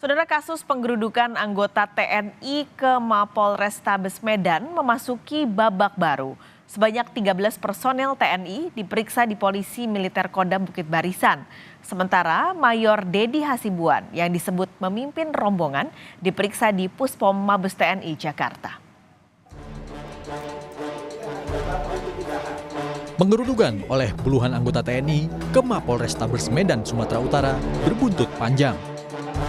Saudara, kasus penggerudukan anggota TNI ke Mapolrestabes Medan memasuki babak baru. Sebanyak 13 personel TNI diperiksa di Polisi Militer Kodam Bukit Barisan. Sementara Mayor Dedi Hasibuan yang disebut memimpin rombongan diperiksa di Puspom Mabes TNI Jakarta. Penggerudukan oleh puluhan anggota TNI ke Mapolrestabes Medan, Sumatera Utara berbuntut panjang.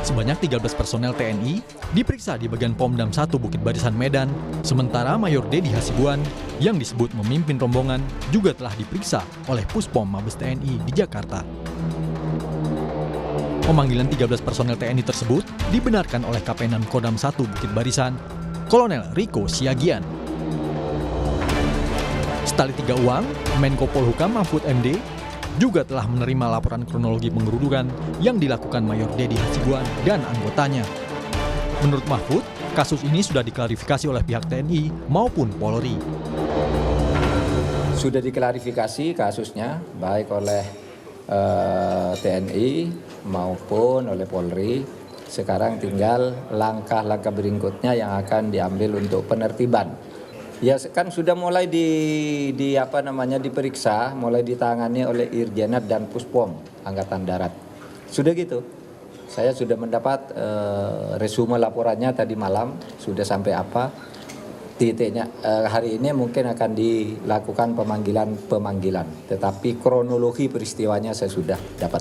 Sebanyak 13 personel TNI diperiksa di bagian Pomdam 1 Bukit Barisan Medan, sementara Mayor Dedi Hasibuan yang disebut memimpin rombongan juga telah diperiksa oleh Puspom Mabes TNI di Jakarta. Pemanggilan 13 personel TNI tersebut dibenarkan oleh Kapenan Kodam 1 Bukit Barisan, Kolonel Riko Siagian. Setali tiga uang, Menko Polhukam Mahfud MD juga telah menerima laporan kronologi penggerudukan yang dilakukan Mayor Dedi Hasibuan dan anggotanya. Menurut Mahfud, kasus ini sudah diklarifikasi oleh pihak TNI maupun Polri. Sudah diklarifikasi kasusnya baik oleh TNI maupun oleh Polri. Sekarang tinggal langkah-langkah berikutnya yang akan diambil untuk penertiban. Ya kan sudah mulai diperiksa, mulai ditangani oleh Irjenat dan Puspom Angkatan Darat. Sudah gitu. Saya sudah mendapat resume laporannya tadi malam, sudah sampai apa titiknya. Hari ini mungkin akan dilakukan pemanggilan, tetapi kronologi peristiwanya saya sudah dapat.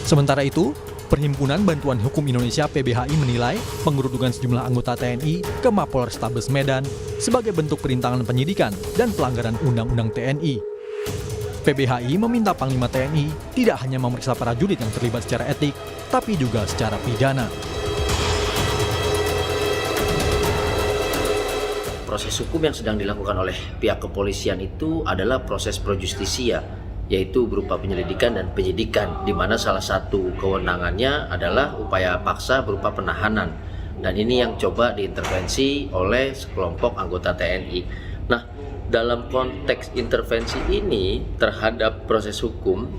Sementara itu, Perhimpunan Bantuan Hukum Indonesia (PBHI) menilai penggerudukan sejumlah anggota TNI ke Mapolrestabes Medan sebagai bentuk perintangan penyidikan dan pelanggaran Undang-Undang TNI. PBHI meminta Panglima TNI tidak hanya memeriksa prajurit yang terlibat secara etik, tapi juga secara pidana. Proses hukum yang sedang dilakukan oleh pihak kepolisian itu adalah proses pro justisia, yaitu berupa penyelidikan dan penyidikan, di mana salah satu kewenangannya adalah upaya paksa berupa penahanan. Dan ini yang coba diintervensi oleh sekelompok anggota TNI. Nah, dalam konteks intervensi ini terhadap proses hukum,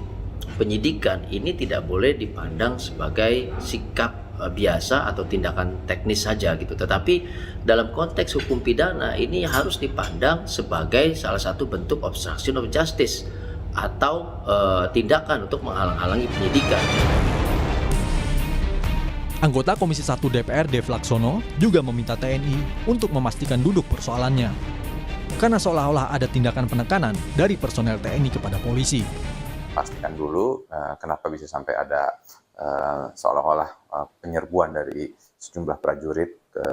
penyidikan ini tidak boleh dipandang sebagai sikap biasa atau tindakan teknis saja gitu. Tetapi dalam konteks hukum pidana ini harus dipandang sebagai salah satu bentuk obstruction of justice atau tindakan untuk menghalang-halangi penyidikan. Anggota Komisi 1 DPR Dev Laksono juga meminta TNI untuk memastikan duduk persoalannya, karena seolah-olah ada tindakan penekanan dari personel TNI kepada polisi. Pastikan dulu kenapa bisa sampai ada seolah-olah penyerbuan dari sejumlah prajurit ke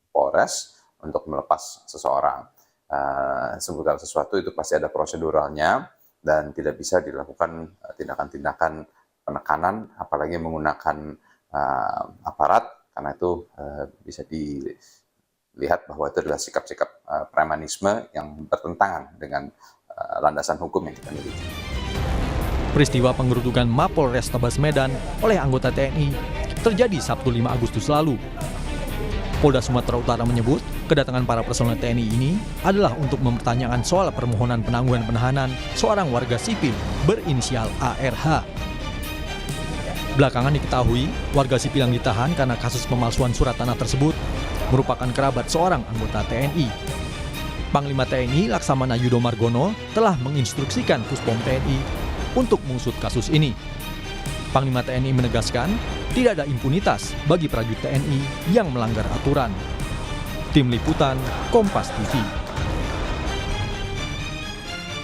Polres untuk melepas seseorang. Segala sesuatu itu pasti ada proseduralnya dan tidak bisa dilakukan tindakan-tindakan penekanan, apalagi menggunakan aparat, karena itu bisa dilihat bahwa itu adalah sikap-sikap premanisme yang bertentangan dengan landasan hukum yang kita miliki. Peristiwa penggerudukan Mapolrestabes Medan oleh anggota TNI terjadi Sabtu 5 Agustus lalu. Polda Sumatera Utara menyebut kedatangan para personel TNI ini adalah untuk mempertanyakan soal permohonan penangguhan penahanan seorang warga sipil berinisial ARH. Belakangan diketahui warga sipil yang ditahan karena kasus pemalsuan surat tanah tersebut merupakan kerabat seorang anggota TNI. Panglima TNI Laksamana Yudo Margono telah menginstruksikan Puspom TNI untuk mengusut kasus ini. Panglima TNI menegaskan tidak ada impunitas bagi prajurit TNI yang melanggar aturan. Tim Liputan, Kompas TV.